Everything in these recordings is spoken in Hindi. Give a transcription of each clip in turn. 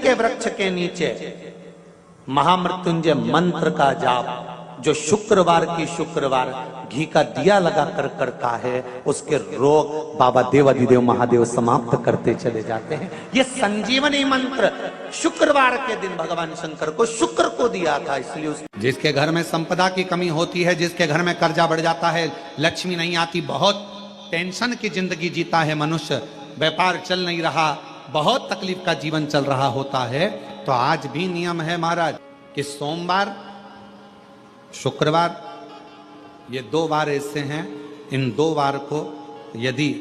के वृक्ष के नीचे महामृत्युंजय मंत्र का जाप जो शुक्रवार की शुक्रवार घी का दिया लगा कर करता है, उसके रोग बाबा देवाधिदेव महादेव समाप्त करते चले जाते हैं। ये संजीवनी मंत्र शुक्रवार के दिन भगवान शंकर को शुक्र को दिया था, इसलिए जिसके घर में संपदा की कमी होती है, जिसके घर में कर्जा बढ़ जाता है, लक्ष्मी नहीं आती, बहुत टेंशन की जिंदगी जीता है मनुष्य, व्यापार चल नहीं रहा, बहुत तकलीफ का जीवन चल रहा होता है, तो आज भी नियम है महाराज कि सोमवार शुक्रवार ये 2 वार ऐसे हैं, इन 2 वार को यदि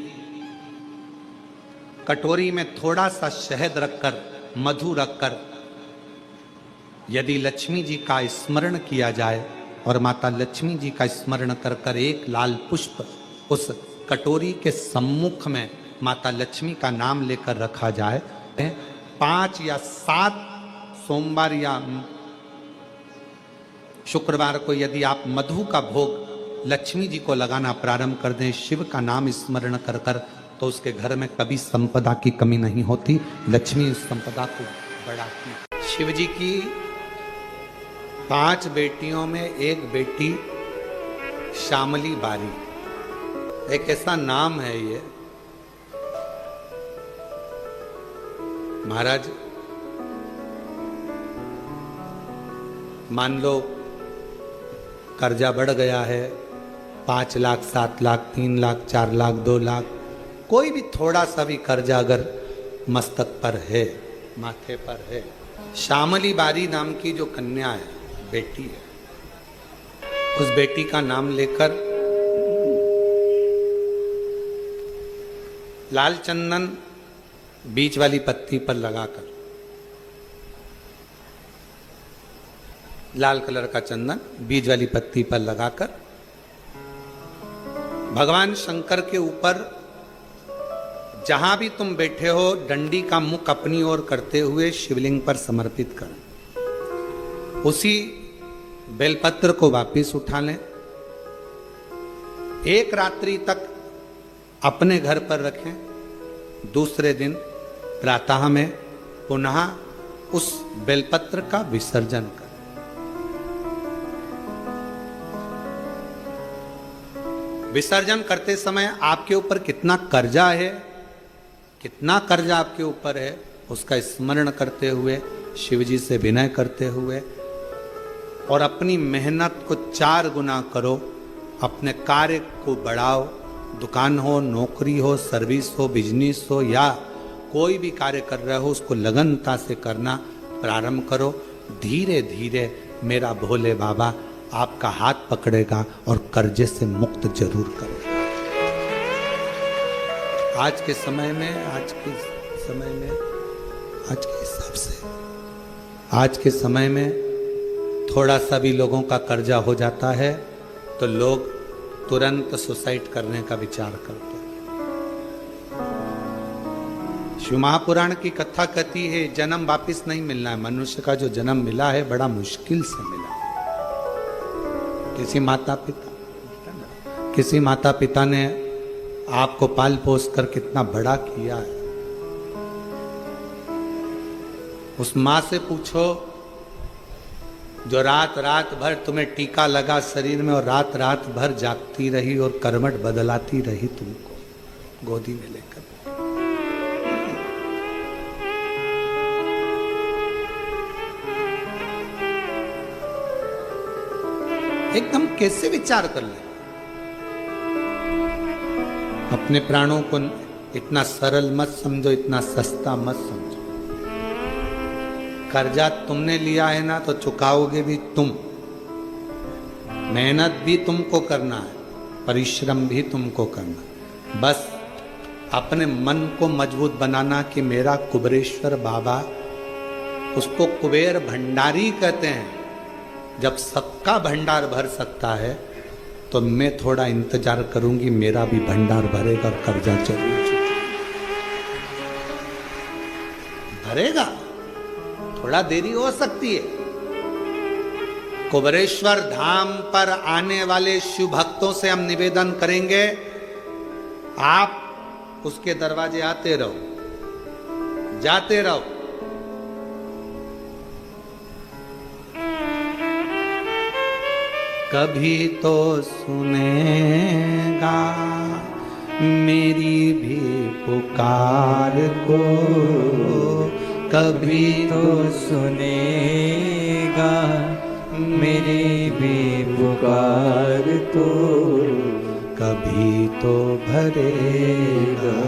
कटोरी में थोड़ा सा शहद रखकर, मधु रखकर यदि लक्ष्मी जी का स्मरण किया जाए और माता लक्ष्मी जी का स्मरण कर कर एक लाल पुष्प उस कटोरी के सम्मुख में माता लक्ष्मी का नाम लेकर रखा जाए, 5 या 7 सोमवार या शुक्रवार को यदि आप मधु का भोग लक्ष्मी जी को लगाना प्रारंभ कर दें, शिव का नाम स्मरण कर कर, तो उसके घर में कभी संपदा की कमी नहीं होती, लक्ष्मी उस संपदा को बढ़ाती। शिव जी की 5 बेटियों में एक बेटी श्यामली बारी, एक ऐसा नाम है ये महाराज। मान लो कर्जा बढ़ गया है, 5 लाख, 7 लाख, 3 लाख, 4 लाख, 2 लाख, कोई भी थोड़ा सा भी कर्जा अगर मस्तक पर है, माथे पर है, श्यामली बारी नाम की जो कन्या है, बेटी है, उस बेटी का नाम लेकर लाल चंदन बीच वाली पत्ती पर लगाकर, लाल कलर का चंदन बीज वाली पत्ती पर लगाकर भगवान शंकर के ऊपर जहां भी तुम बैठे हो डंडी का मुख अपनी ओर करते हुए शिवलिंग पर समर्पित करें। उसी बेलपत्र को वापस उठा लें, एक रात्रि तक अपने घर पर रखें, दूसरे दिन प्रातः में पुनः उस बेलपत्र का विसर्जन करें। विसर्जन करते समय आपके ऊपर कितना कर्जा है, कितना कर्जा आपके ऊपर है, उसका स्मरण करते हुए, शिव जी से विनय करते हुए, और अपनी मेहनत को 4 गुना करो, अपने कार्य को बढ़ाओ, दुकान हो, नौकरी हो, सर्विस हो, बिजनेस हो, या कोई भी कार्य कर रहे हो उसको लगनता से करना प्रारंभ करो। धीरे धीरे मेरा भोले बाबा आपका हाथ पकड़ेगा और कर्जे से मुक्त जरूर करेगा। आज के समय में, आज के हिसाब से, आज के समय में थोड़ा सा भी लोगों का कर्जा हो जाता है तो लोग तुरंत सुसाइड करने का विचार करते हैं। शिव महापुराण की कथा कहती है जन्म वापिस नहीं मिलना है। मनुष्य का जो जन्म मिला है बड़ा मुश्किल से मिला। किसी माता पिता ने आपको पाल पोस कर कितना बड़ा किया है, उस माँ से पूछो जो रात रात भर तुम्हें टीका लगा शरीर में और रात रात भर जागती रही और करवट बदलाती रही तुमको गोदी में लेकर। एकदम कैसे विचार कर ले, अपने प्राणों को इतना सरल मत समझो, इतना सस्ता मत समझो। कर्जा तुमने लिया है ना तो चुकाओगे भी तुम, मेहनत भी तुमको करना है, परिश्रम भी तुमको करना। बस अपने मन को मजबूत बनाना कि मेरा कुबेरेश्वर बाबा, उसको कुबेर भंडारी कहते हैं। जब सबका भंडार भर सकता है तो मैं थोड़ा इंतजार करूंगी, मेरा भी भंडार भरेगा और कर्जा जरूर भरेगा। थोड़ा देरी हो सकती है। कुबेरेश्वर धाम पर आने वाले शिव भक्तों से हम निवेदन करेंगे, आप उसके दरवाजे आते रहो, जाते रहो, कभी तो सुनेगा मेरी भी पुकार को, कभी तो सुनेगा मेरी भी पुकार तो, कभी तो भरेगा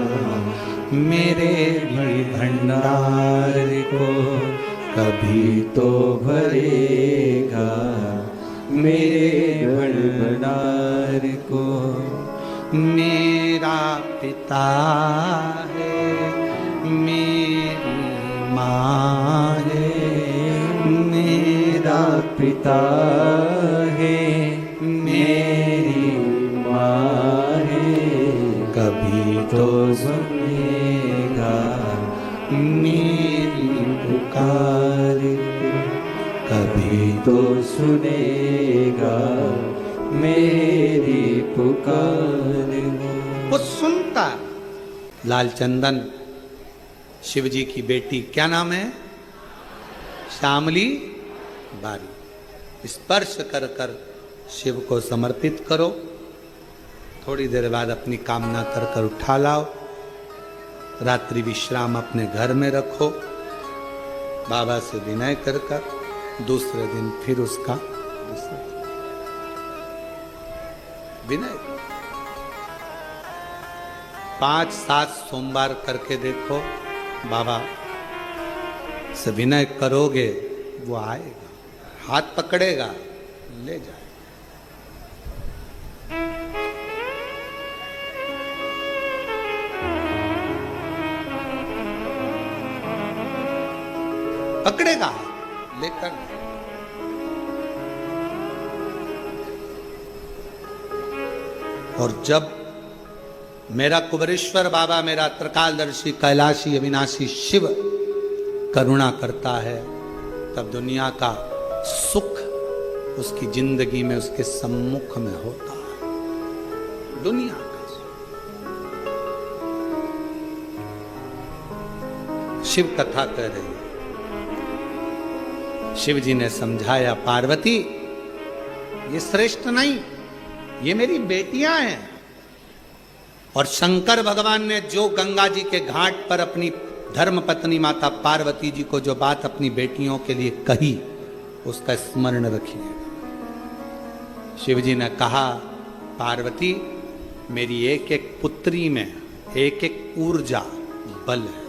मेरे भी भंडार को, कभी तो भरेगा मेरे भंडार को। मेरा पिता है मेरी माँ है, मेरा पिता है मेरी माँ है, कभी तो सुनेगा मेरी पुकार को, कभी तो सुनेगा मेरी पुकार। वो सुनता। लालचंदन शिव जी की बेटी, क्या नाम है? श्यामली बारी। स्पर्श कर कर शिव को समर्पित करो। थोड़ी देर बाद अपनी कामना कर कर उठा लाओ। रात्रि विश्राम अपने घर में रखो। बाबा से विनय कर कर दूसरे दिन फिर उसका विनय 5-7 सोमवार करके देखो। बाबा से विनय करोगे, वो आएगा, हाथ पकड़ेगा, ले जाए। पकड़ेगा लेकर। और जब मेरा कुबरेश्वर बाबा, मेरा त्रिकालदर्शी कैलाशी अविनाशी शिव करुणा करता है, तब दुनिया का सुख उसकी जिंदगी में, उसके सम्मुख में होता है। दुनिया का सुख। शिव कथा कह रही है। शिव जी ने समझाया, पार्वती ये श्रेष्ठ नहीं, ये मेरी बेटियां हैं। और शंकर भगवान ने जो गंगा जी के घाट पर अपनी धर्म पत्नी माता पार्वती जी को जो बात अपनी बेटियों के लिए कही, उसका स्मरण रखिए। शिव जी ने कहा, पार्वती मेरी एक एक पुत्री में एक एक ऊर्जा बल है।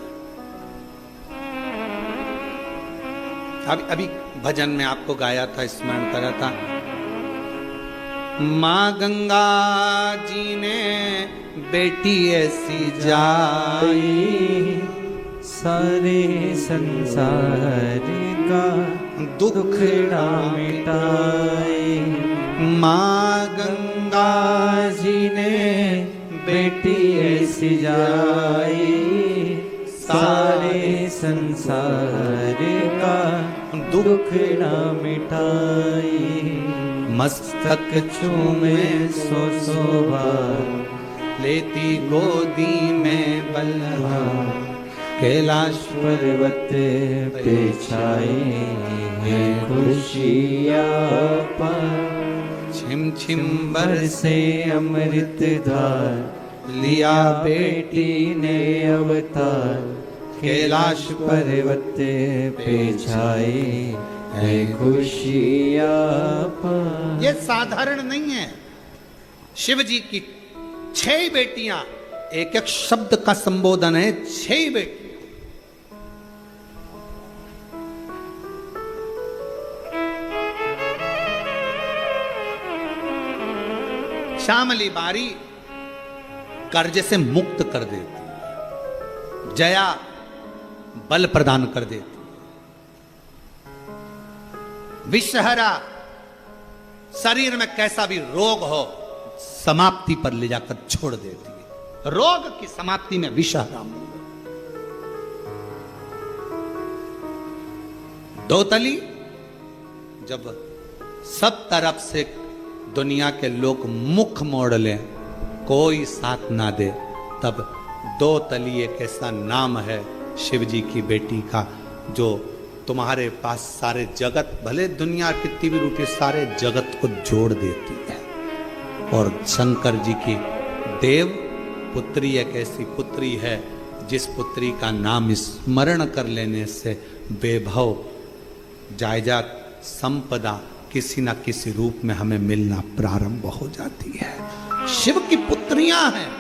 अभी भजन में आपको गाया था, स्मरण करा था। माँ गंगा जी ने बेटी ऐसी जाई, सारे संसार का दुखड़ा मिटाई। माँ गंगा जी ने बेटी ऐसी जाई, सारे संसार का दुखड़ा मिटाई। मस्तक चूमे सो बार लेती गोदी में बल्हा, कैलाश पर्वत पे छाई है खुशियाँ पर। छिम छिम बरसे अमृत धार, लिया बेटी ने अवतार। कैलाश पर्वत पे छाई है खुशियाँ पर। ये साधारण नहीं है। शिव जी की 6 बेटियां, एक एक शब्द का संबोधन है, 6 बेटियां। श्यामली बारी कर्ज से मुक्त कर देती है, जया बल प्रदान कर देती है, विषहरा शरीर में कैसा भी रोग हो समाप्ति पर ले जाकर छोड़ देती है। रोग की समाप्ति में विषहरा। दोतली जब सब तरफ से दुनिया के लोग मुख मोड़ लें, कोई साथ ना दे, तब दो तली एक ऐसा नाम है शिव जी की बेटी का जो तुम्हारे पास सारे जगत, भले दुनिया कितनी भी रूठी, सारे जगत को जोड़ देती है। और शंकर जी की देव पुत्री एक ऐसी पुत्री है जिस पुत्री का नाम स्मरण कर लेने से वैभव, जायदाद, संपदा किसी ना किसी रूप में हमें मिलना प्रारंभ हो जाती है। शिव की पुत्रियां हैं।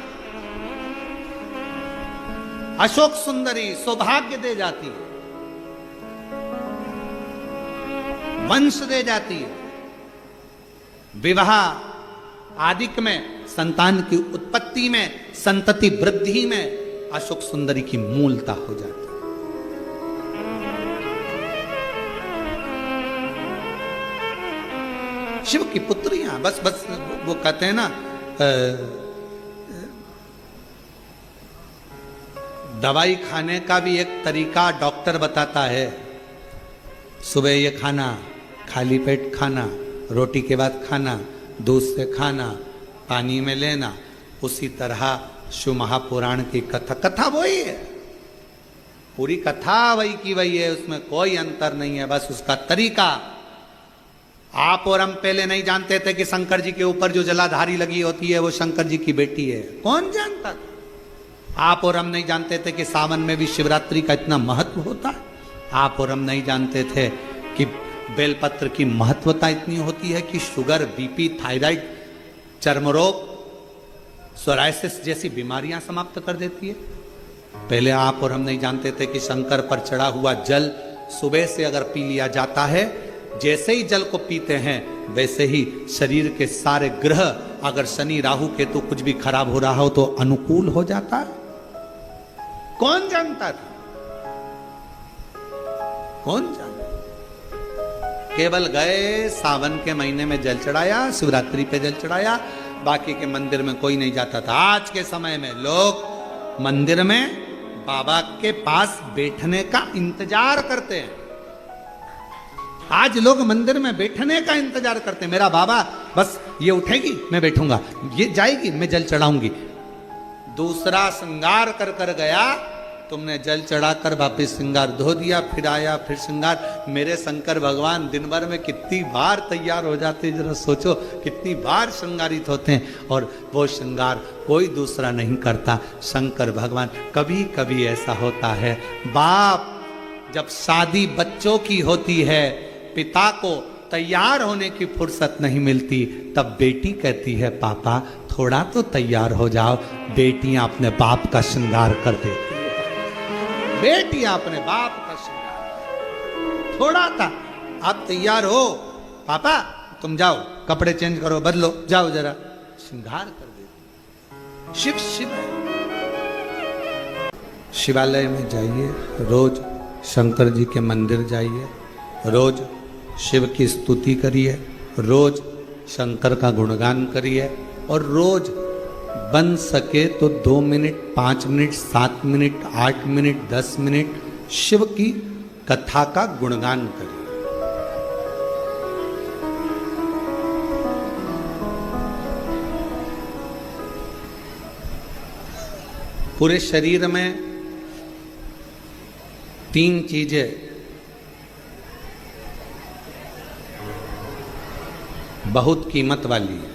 अशोक सुंदरी सौभाग्य दे जाती है, वंश दे जाती है, विवाह आदिक में, संतान की उत्पत्ति में, संतति वृद्धि में अशोक सुंदरी की मूलता हो जाती है। शिव की पुत्रियां, बस वो कहते हैं ना, दवाई खाने का भी एक तरीका डॉक्टर बताता है। सुबह ये खाना, खाली पेट खाना, रोटी के बाद खाना, दूध से खाना, पानी में लेना। उसी तरह शिव महापुराण की कथा वही है, पूरी कथा वही की वही है, उसमें कोई अंतर नहीं है, बस उसका तरीका। आप और हम पहले नहीं जानते थे कि शंकर जी के ऊपर जो जलाधारी लगी होती है वो शंकर जी की बेटी है, कौन जानता था? आप और हम नहीं जानते थे कि सावन में भी शिवरात्रि का इतना महत्व होता है। आप और हम नहीं जानते थे कि बेलपत्र की महत्वता इतनी होती है कि शुगर, बीपी, थायराइड, चर्म रोग, सोराइसिस जैसी बीमारियां समाप्त कर देती है। पहले आप और हम नहीं जानते थे कि शंकर पर चढ़ा हुआ जल सुबह से अगर पी लिया जाता है, जैसे ही जल को पीते हैं वैसे ही शरीर के सारे ग्रह, अगर शनि राहु केतु कुछ भी खराब हो रहा हो तो अनुकूल हो जाता है। कौन जानता था? कौन जानता? केवल गए, सावन के महीने में जल चढ़ाया, शिवरात्रि पे जल चढ़ाया, बाकी के मंदिर में कोई नहीं जाता था। आज के समय में लोग मंदिर में बाबा के पास बैठने का इंतजार करते हैं। आज लोग मंदिर में बैठने का इंतजार करते हैं। मेरा बाबा बस ये उठेगी मैं बैठूंगा, ये जाएगी मैं जल चढ़ाऊंगी। दूसरा श्रृंगार कर कर गया, तुमने जल चढ़ाकर वापिस श्रृंगार धो दिया, फिर आया फिर श्रृंगार। मेरे शंकर भगवान दिन भर में कितनी बार तैयार हो जाते हैं, जरा सोचो कितनी बार श्रृंगारित होते हैं। और वो श्रृंगार कोई दूसरा नहीं करता, शंकर भगवान। कभी कभी ऐसा होता है, बाप जब शादी बच्चों की होती है, पिता को तैयार होने की फुर्सत नहीं मिलती, तब बेटी कहती है पापा थोड़ा तो तैयार हो जाओ। बेटियां अपने बाप का श्रृंगार कर देती है। बेटियां अपने बाप का श्रृंगार, थोड़ा था आप तैयार हो, पापा तुम जाओ कपड़े चेंज करो, बदलो, जाओ जरा, श्रृंगार कर देती। शिव शिव शिवालय में जाइए, रोज शंकर जी के मंदिर जाइए, रोज शिव की स्तुति करिए, रोज शंकर का गुणगान करिए, और रोज बन सके तो 2 minute, 5 minute, 7 minute, 8 minute, 10 minute Shiv की कथा का गुणगान करिए। पूरे शरीर में 3 चीजें बहुत कीमत वाली है,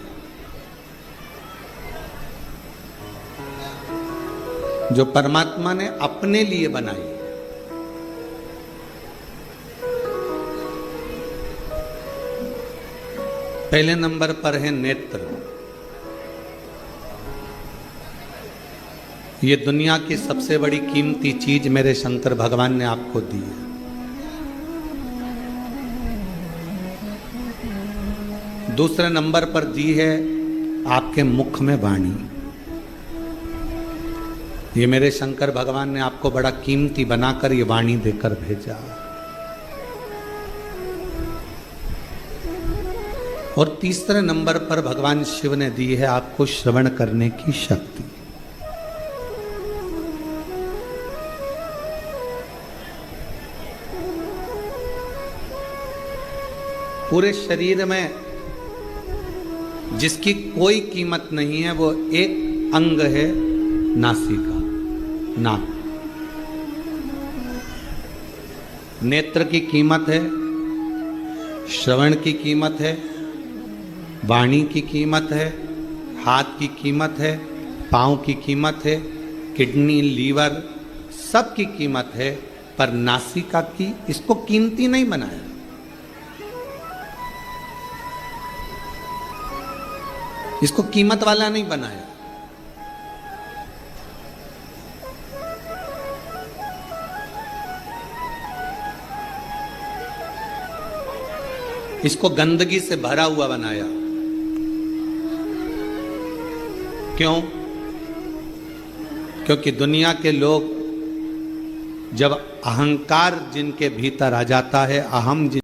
जो परमात्मा ने अपने लिए बनाई। पहले नंबर पर है नेत्र। ये दुनिया की सबसे बड़ी कीमती चीज मेरे शंकर भगवान ने आपको दी है। दूसरे नंबर पर दी है आपके मुख में वाणी। ये मेरे शंकर भगवान ने आपको बड़ा कीमती बनाकर ये वाणी देकर भेजा। और तीसरे नंबर पर भगवान शिव ने दी है आपको श्रवण करने की शक्ति। पूरे शरीर में जिसकी कोई कीमत नहीं है वो एक अंग है, नासिका, नाक। नेत्र की कीमत है, श्रवण की कीमत है, वाणी की कीमत है, हाथ की कीमत है, पाँव की कीमत है, किडनी, लीवर, सब की कीमत है, पर नासिका की इसको कीमती नहीं बनाया। इसको कीमत वाला नहीं बनाया। इसको गंदगी से भरा हुआ बनाया। क्यों? क्योंकि दुनिया के लोग जब अहंकार जिनके भीतर आ जाता है, अहम